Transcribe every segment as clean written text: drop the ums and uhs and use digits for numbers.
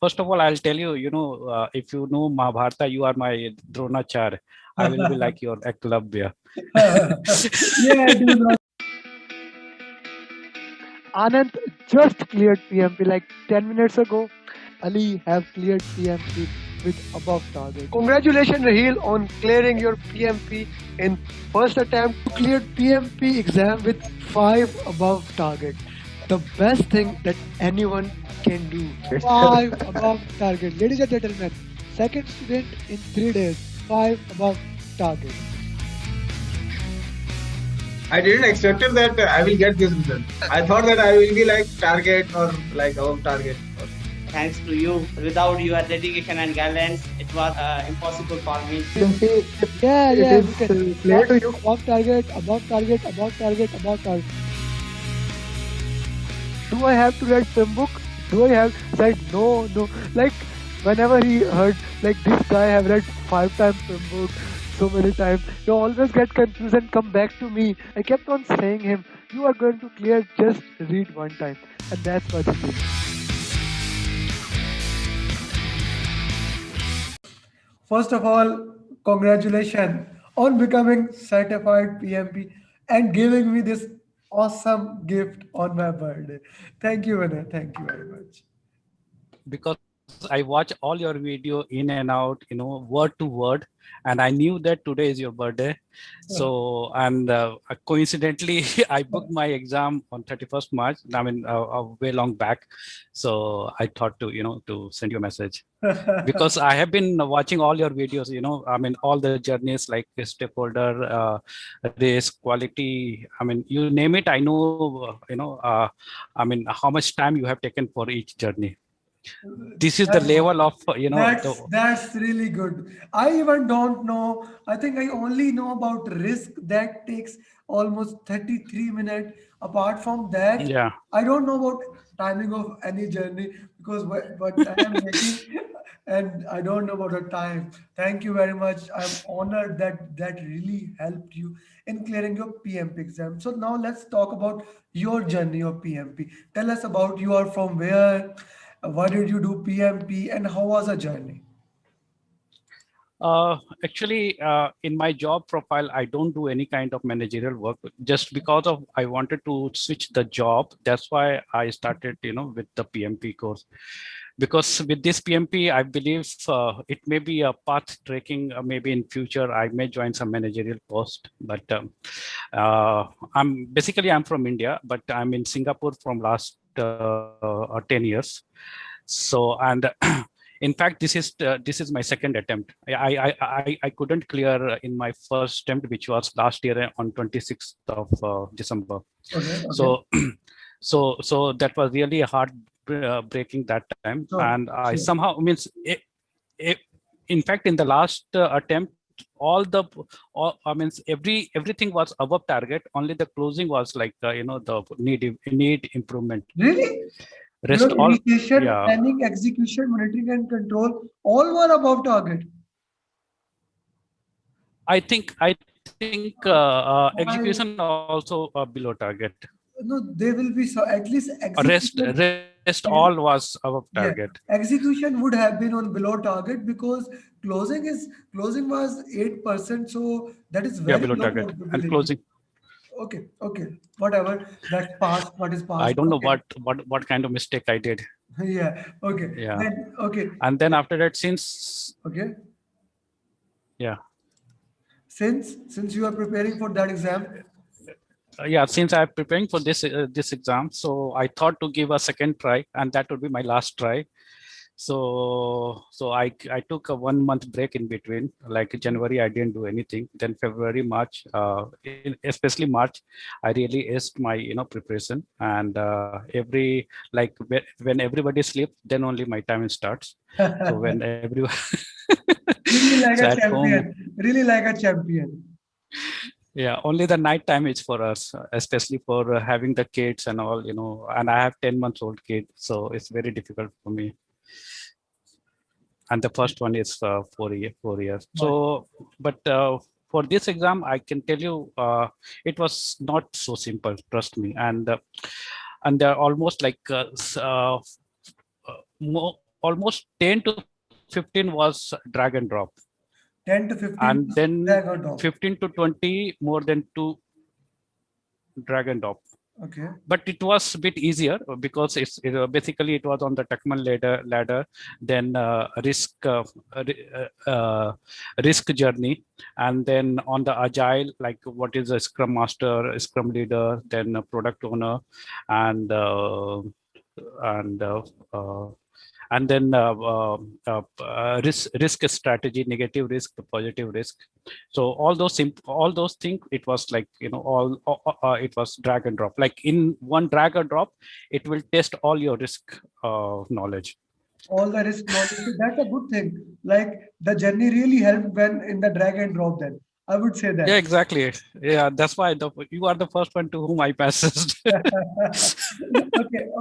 First of all, I'll tell you, if you know Mahabharata, you are my Dronachar. I will be like your Eklavya. Yeah, I do know. Anand just cleared PMP like 10 minutes ago. Ali have cleared PMP with above target. Congratulations, Raheel, on clearing your PMP in first attempt. You cleared PMP exam with 5 above target. The best thing that anyone can do. 5 above target. Ladies and gentlemen, second student in 3 days. 5 above target. I didn't expect it that I will get this result. I thought that I will be like target or like above target. Thanks to you. Without your dedication and guidance, it was impossible for me. Yeah, it is clear to you. Above target, above target, above target, above target. Do I have to read film book? Do I have said no, no? Like whenever he heard like this guy have read 5 times film book so many times, you always get confused and come back to me. I kept on saying him, you are going to clear, just read 1 time. And that's what he did. First of all, congratulations on becoming certified PMP and giving me this awesome gift on my birthday. Thank you, Vinay. Thank you very much. Because I watch all your video in and out, word to word, and I knew that today is your birthday. So, and coincidentally, I booked my exam on 31st March. I mean, way long back. So I thought to send you a message because I have been watching all your videos. I mean, all the journeys like the stakeholder, race, quality. I mean, you name it. I know. I mean, how much time you have taken for each journey. This is the level of That's really good. I even don't know. I think I only know about risk that takes almost 33 minutes. Apart from that, yeah. I don't know about timing of any journey because what I am making and I don't know about the time. Thank you very much. I'm honored that that really helped you in clearing your PMP exam. So now let's talk about your journey of PMP. Tell us about you are from where, why did you do PMP, and how was the journey? Actually, in my job profile, I don't do any kind of managerial work just because of I wanted to switch the job. That's why I started, with the PMP course. Because with this PMP, I believe it may be a path tracking. Maybe in future, I may join some managerial post. But I'm from India, but I'm in Singapore from last 10 years. So and in fact, this is my second attempt. I couldn't clear in my first attempt, which was last year on 26th of December. Okay. So so that was really hard breaking that time, Sure, and I sure. somehow means it, in fact in the last attempt all the all, I mean everything was above target, only the closing was like the need improvement. Really? Your Rest all, initiation, yeah. planning, execution, monitoring, and control all were above target. I think Why? execution also below target. No, they will be so at least execution. Rest all was above Yeah, target. execution would have been on below target because closing was 8%, so that is Yeah, very below low target and probability. closing. Okay, okay, whatever. That's past. What is I past? don't know Okay. what kind of mistake I did. Yeah. Okay. Yeah, Then okay. and then after that, since Okay. yeah. Since you are preparing for that exam. Yeah, since I'm preparing for this exam, so I thought to give a second try, and that would be my last try. So I took a 1 month break in between. Like January, I didn't do anything. Then February, March, especially March, I really aced my preparation. And every like when everybody sleeps, then only my time starts. So when everyone Really like so a at home, champion. Really like a champion. yeah, only the night time is for us, especially for having the kids and all, and I have 10 months old kid, so it's very difficult for me. And the first one is 4 years. But So, but for this exam, I can tell you, it was not so simple, trust me. And they're almost like more almost 10 to 15 was drag and drop, 10 to 15 and was then drag or drop. 15 to 20 more than 2 drag and drop. Okay. But it was a bit easier because basically it was on the Tuckman ladder, then risk journey, and then on the agile, like what is a scrum master, scrum leader, then a product owner, and and uh, uh, and then risk strategy, negative risk, positive risk. So all those things, it was like, it was drag and drop. Like in one drag and drop, it will test all your risk knowledge. All the risk knowledge. So that's a good thing. Like the journey really helped when in the drag and drop then. I would say that. Yeah, exactly. Yeah, that's why you are the first one to whom I passed. Okay,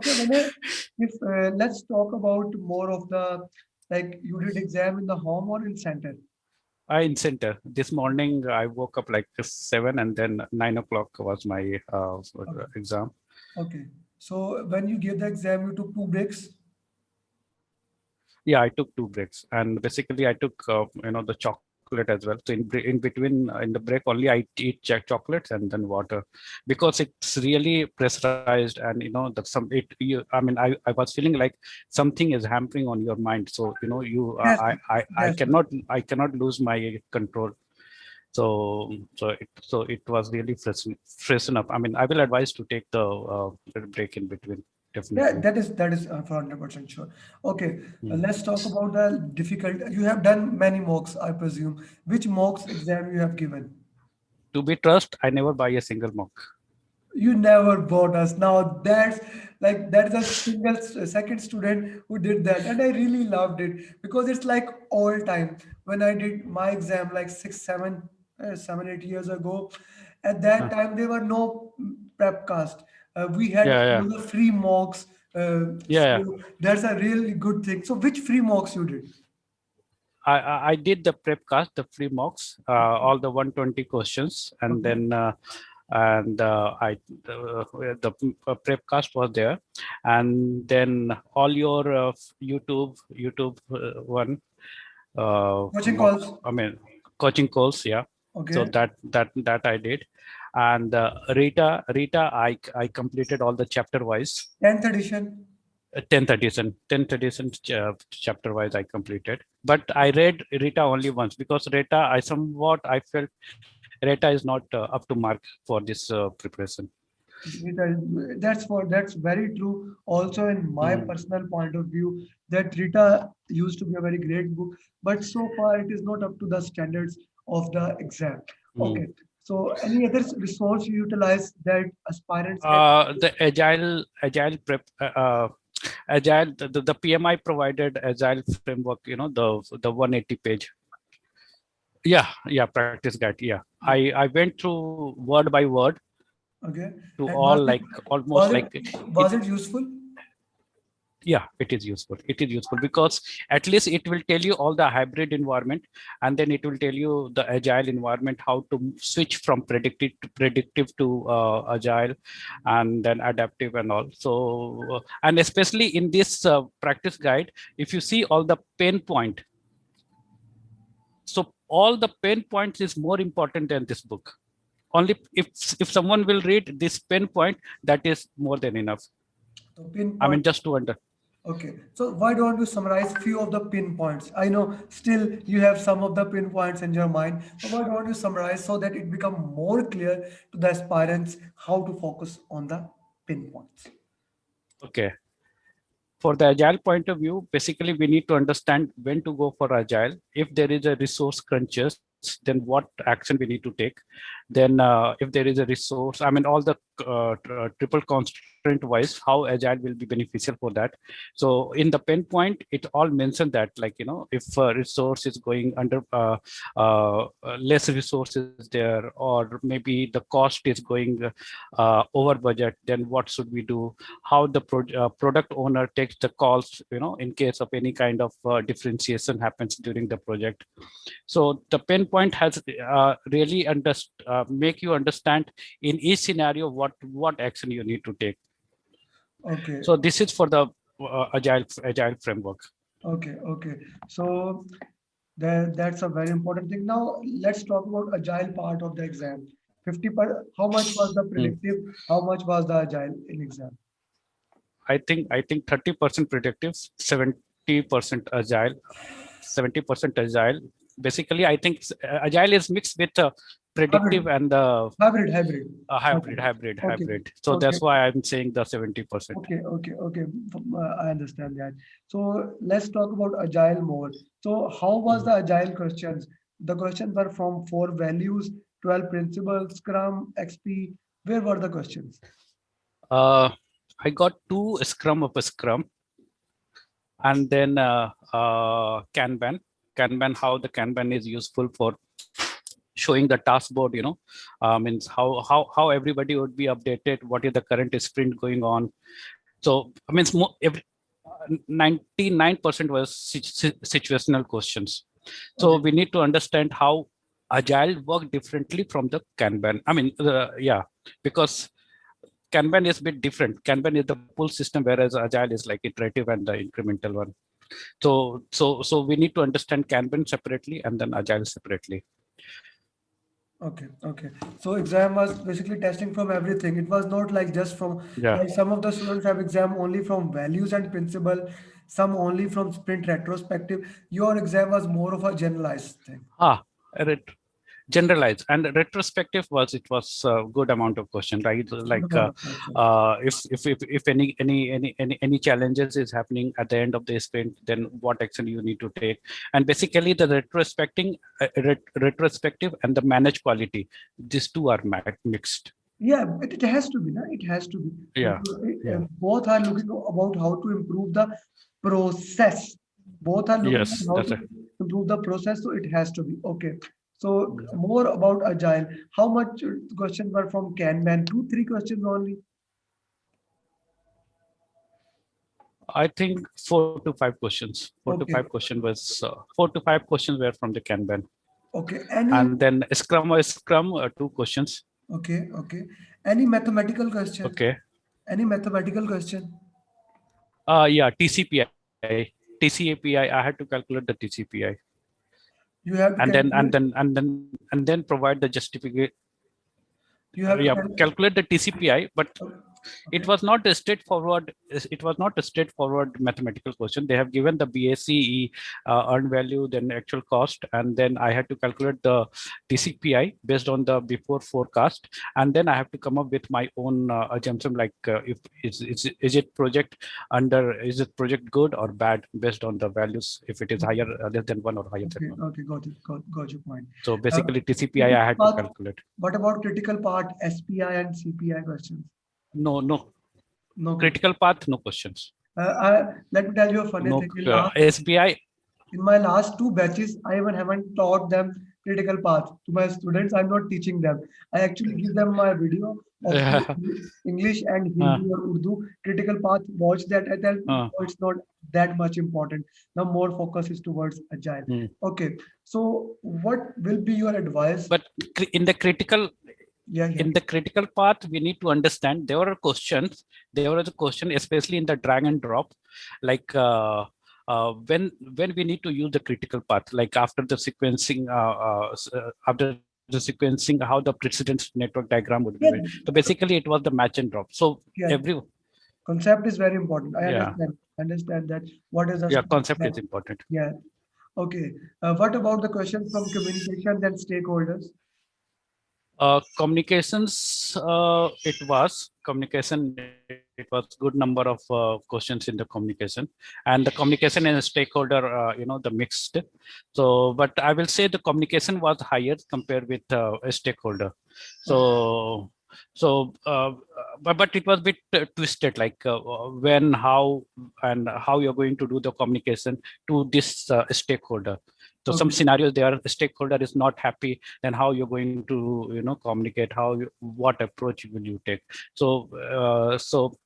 Vinay, if let's talk about more of the, like, you did exam in the home or in center? I in center. This morning I woke up like 7, and then 9 o'clock was my exam. Okay. So when you gave the exam, you took 2 breaks. Yeah, I took 2 breaks, and basically I took the chocolate as well. So in between, in the break only, I eat chocolates and then water, because it's really pressurized, and that I was feeling like something is hampering on your mind. So Yes, I yes. cannot lose my control. So it was really freshen up. I mean, I will advise to take the break in between, Yeah, definitely. that is for 100% sure. Okay, Mm. let's talk about the difficult. You have done many mocks, I presume. Which mocks exam you have given? To be trust, I never buy a single mock. You never bought us. Now that's a second student who did that, and I really loved it because it's like all time. When I did my exam like 7, 8 years ago, at that Uh, time there were no prep cast. We had yeah, yeah, all the free mocks. yeah, yeah. So that's a really good thing. So which free mocks you did? I did the prep cast, the free mocks, all the 120 questions, and Okay. then I the prep cast was there, and then all your YouTube one Coaching mock. calls. I mean, coaching calls. Yeah. So Okay. that I did, and Rita, I completed all the chapter wise. 10th edition. 10th edition chapter wise I completed, but I read Rita only once, because I felt Rita is not up to mark for this preparation. That's very true. Also, in my Mm, personal point of view, that Rita used to be a very great book, but so far it is not up to the standards of the exam. mm. Okay. So, any other resource you utilize that aspirants can use? The agile prep agile the PMI provided agile framework, the 180 page. Yeah, practice guide. Yeah, I went through word by word Okay. to And all, like almost was like it it. was it useful? Yeah, it is useful. It is useful because at least it will tell you all the hybrid environment, and then it will tell you the agile environment, how to switch from predictive to agile, and then adaptive and all. So and especially in this practice guide, if you see all the pain point, so all the pain points is more important than this book. Only if someone will read this pain point, that is more than enough. So I mean, pinpoint. just to under. Okay, so why don't you summarize few of the pinpoints? I know still you have some of the pinpoints in your mind, but why don't you summarize so that it become more clear to the aspirants how to focus on the pinpoints? Okay. For the agile point of view, basically we need to understand when to go for agile. If there is a resource crunches, then what action we need to take. Then if there is a resource, I mean, all the triple constraint wise, how agile will be beneficial for that. So in the pain point, it all mentioned that, like, if a resource is going under less resources there, or maybe the cost is going over budget, then what should we do? How the product owner takes the calls, in case of any kind of differentiation happens during the project. So the pain point has really make you understand in each scenario what action you need to take. Okay, So this is for the agile framework. Okay, okay. So that's a very important thing. Now let's talk about agile part of the exam. 50 how much was the Hmm. predictive? How much was the agile in exam? I think 30% predictive, 70% agile, 70% agile. Basically, I think agile is mixed with predictive Hybrid, and hybrid. hybrid, Okay, hybrid, okay, hybrid. So okay, that's why I'm saying the 70%. okay. I understand that. So let's talk about agile more. So how was the agile questions? The questions were from 4 values, 12 principles, Scrum, XP. Where were the questions? Uh, I got two Scrum of a Scrum, and then Kanban. Kanban, how the Kanban is useful for showing the task board. Means how everybody would be updated. What is the current sprint going on? So I mean, 99% was situational questions. So Okay, we need to understand how agile work differently from the Kanban. I mean, yeah, because Kanban is a bit different. Kanban is the full system, whereas agile is like iterative and the incremental one. So we need to understand Kanban separately and then agile separately. okay. So exam was basically testing from everything. It was not like just from Yeah. like some of the students have exam only from values and principle, some only from sprint retrospective. Your exam was more of a generalized thing. Ah, ret- generalized and retrospective was it was a good amount of question, right? Good Like amount of questions. if any challenges is happening at the end of the sprint, then what action you need to take. And basically the retrospective and the managed quality, these two are mixed. Yeah, it has to be, na? It has to be. Yeah, yeah, Both are looking about how to improve the process. Both are looking at yes, how that's to it. improve the process, so it has to be. Okay. So more about agile. How much questions were from Kanban? 2, 3 questions only. I think 4 to 5 questions. Four to Okay. five question was 4 to 5 questions were from the Kanban, Okay. Any and then Scrum 2 questions. okay. Any mathematical question? Okay. Any mathematical question? Yeah, TCPI. I had to calculate the TCPI, You have to and then calculate. provide the justificate. You have to Yeah, calculate. calculate the TCPI, but Okay. it was not a straightforward. It was not a straightforward mathematical question. They have given the BACE, earned value, then actual cost, and then I had to calculate the TCPI based on the before forecast, and then I have to come up with my own assumption, like if is it project is it project good or bad based on the values, if it is higher less than one or higher than Okay. one. Okay. Got it. Got your point. So Uh, basically TCPI critical I had to path. calculate. What about critical part, SPI and CPI questions? No No question. critical path, no questions. Let me tell you a funny No thing. SBI. In my last 2 batches, I even haven't taught them critical path to my students. I'm not teaching them. I actually give them my video of English and uh, Hindi or Urdu critical path. Watch that. I tell them, uh, "No, it's not that much important. Now more focus is towards agile." hmm. Okay. So what will be your advice? But in the critical Yeah. path, we need to understand there were questions. There was a question, especially in the drag and drop, like when we need to use the critical path, like after the sequencing, after the sequencing, how the precedence network diagram would be made. Yeah. So basically, it was the match and drop. So Yeah. Concept is very important. I yeah, understand that. What is the concept that? is important. Yeah. Okay. What about the questions from communications and stakeholders? Communications, it was communication. It was good number of questions in the communication, and the communication and stakeholder, the mixed. So, but I will say the communication was higher compared with a stakeholder. So, but it was a bit twisted, like when, how, and how you're going to do the communication to this stakeholder. So some Okay. scenarios there, the stakeholder is not happy, then how you're going to communicate, what approach will you take. So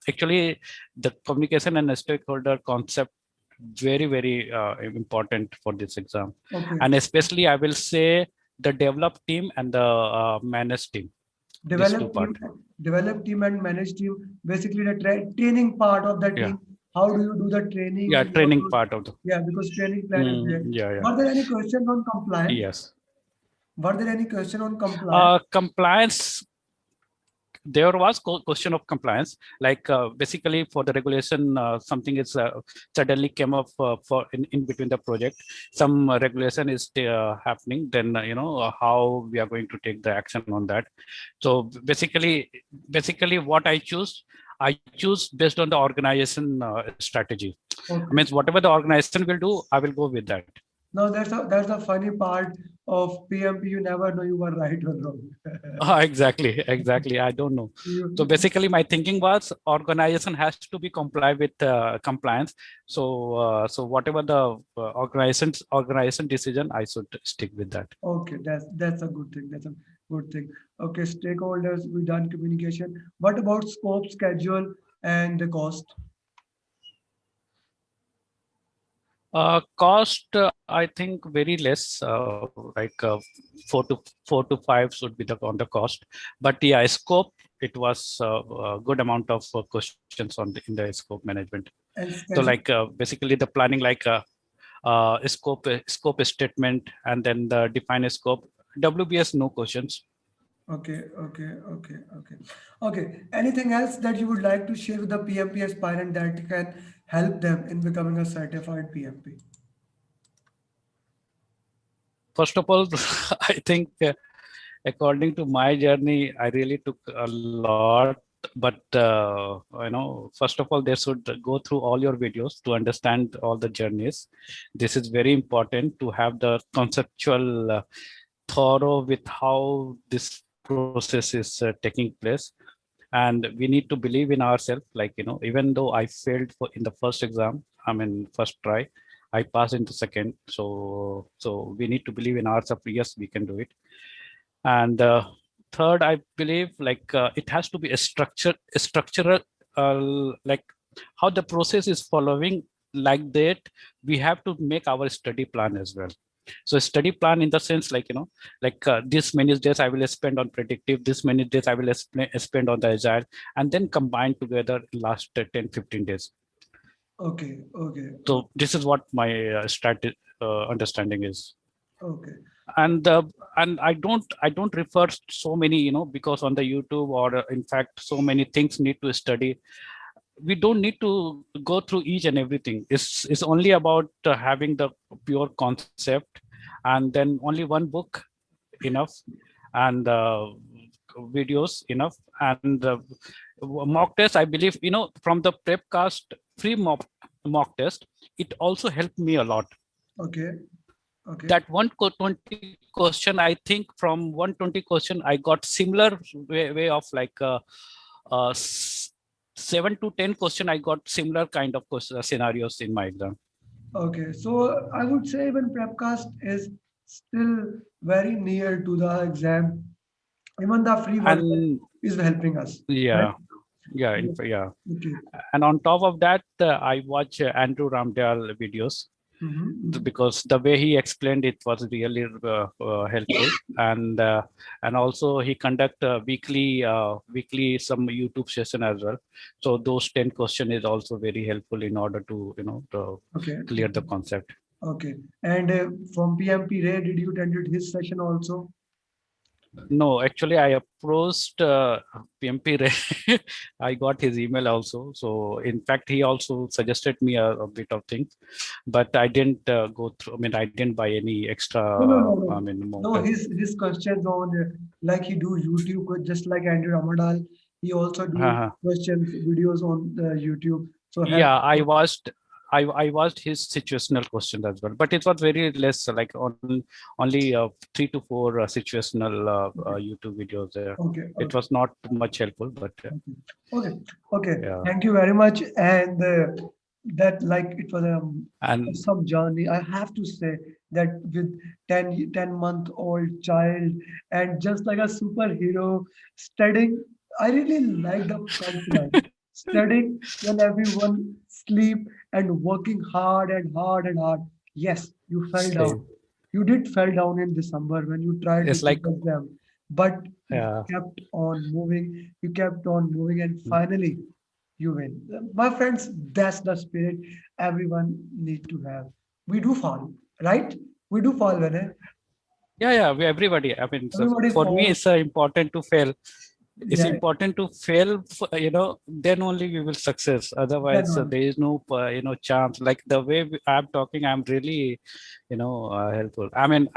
actually the communication and the stakeholder concept very important for this exam. Okay. And especially I will say the develop team and the manage team, these two Develop part. team, develop team and manage team. Basically, the training part of the Yeah, team how do you do the training Yeah, and what training was, part of the. yeah, because training plan is there. Yeah, yeah. Were there any questions on compliance? Yes. Were there any question on compliance? Compliance, there was question of compliance, like basically for the regulation, something is suddenly came up for in between the project, some regulation is happening, then how we are going to take the action on that. So basically what I choose based on the organization strategy. Okay. I mean, whatever the organization will do, I will go with that. Now that's the funny part of PMP. You never know you were right or wrong. Exactly. I don't know. So You, basically, my thinking was organization has to be comply with compliance. So whatever the organization decision, I should stick with that. okay, that's a good thing. That's a good thing. Okay, stakeholders, we done communication. What about scope, schedule, and the cost? Cost, I think very less, like 4 to 5 should be on the cost. But yeah, scope, it was a good amount of questions in the scope management. And So schedule? like basically the planning, like scope statement, and then the define a scope. WBS, no questions. Okay. Anything else that you would like to share with the PMP aspirant that can help them in becoming a certified PMP? First of all, I think according to my journey, I really took a lot. But first of all, they should go through all your videos to understand all the journeys. This is very important to have the conceptual thorough with how this process is taking place. And we need to believe in ourselves, like even though I failed in the first exam, I mean first try, I passed into second. So we need to believe in ourselves. Yes, we can do it. And third, I believe like it has to be a structural, like how the process is following, like that we have to make our study plan as well. So study plan in the sense, like like this many days I will spend on predictive, this many days I will spend on the agile, and then combine together last 10-15 days. Okay. So this is what my strategy understanding is. Okay. And I don't refer so many, because on the YouTube, or in fact so many things need to study. We don't need to go through each and everything. It's only about having the pure concept, and then only one book enough, and videos enough, and mock test. I believe from the Prepcast free mock test, it also helped me a lot. Okay. That 120 question, I think from 120 question I got similar way of like 7 to 10 question, I got similar kind of scenarios in my exam. Okay. So I would say even Prepcast is still very near to the exam. Even the free version And is helping us. yeah, Right? yeah, Okay. and on top of that, I watch Andrew Ramdale videos, because the way he explained it was really helpful. And also he conduct weekly some YouTube session as well. So those 10 question is also very helpful in order to Okay. clear the concept. Okay. And from PMP Ray, did you attended his session also? No, actually I approached PMP Ray. I got his email also. So in fact, he also suggested me a bit of things, but I didn't go through. I mean, I didn't buy any extra. No. I mean, No, his questions on like he do YouTube just like Andrew Ramadal. He also do questions videos on the YouTube. So yeah, I watched his situational questions as well, but it was very less, like only 3 to 4 situational YouTube videos there. Okay. It was not much helpful, but Okay. yeah. Thank you very much. And that like it was And some journey. I have to say that with 10-month-old child and just like a superhero studying, I really like the punchline. Studying when everyone sleep and working hard and hard and hard. Yes, you fell down. same. You did fell down in December when you tried It's to like, take the exam, but you yeah, kept on moving. You kept on moving, and finally you win. My friends, that's the spirit everyone need to have. We do fall, right? We do fall, Vinay. Yeah, everybody. I mean, so Everybody for me, falls. it's important to fail. It's Yeah, important to fail, then only we will success. then Otherwise, on. there is no, chance. Like the way I'm talking, I'm really, helpful. I mean,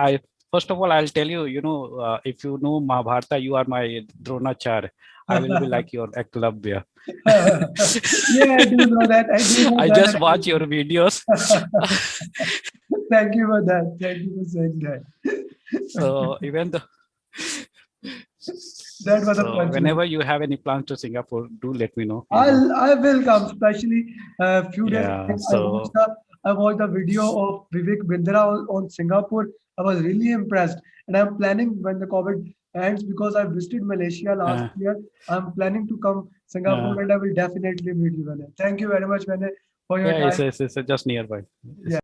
first of all, I'll tell you, if you know Mahabharata, you are my Dronachar. I will be like your Eklavya. Yeah, I do know that. I do know I that. just watch your videos. Thank you for that. Thank you for saying that. So even the That was a so punchline. whenever you have any plans to Singapore, do let me know. I will come, especially a few days Yeah. back. So I watched the video of Vivek Bindra on Singapore. I was really impressed, and I'm planning when the COVID ends because I visited Malaysia last uh, year. I'm planning to come uh, Singapore, and I will definitely meet you, Vinay. Thank you very much, Vinay, for your yeah, time. it's just nearby. Yeah.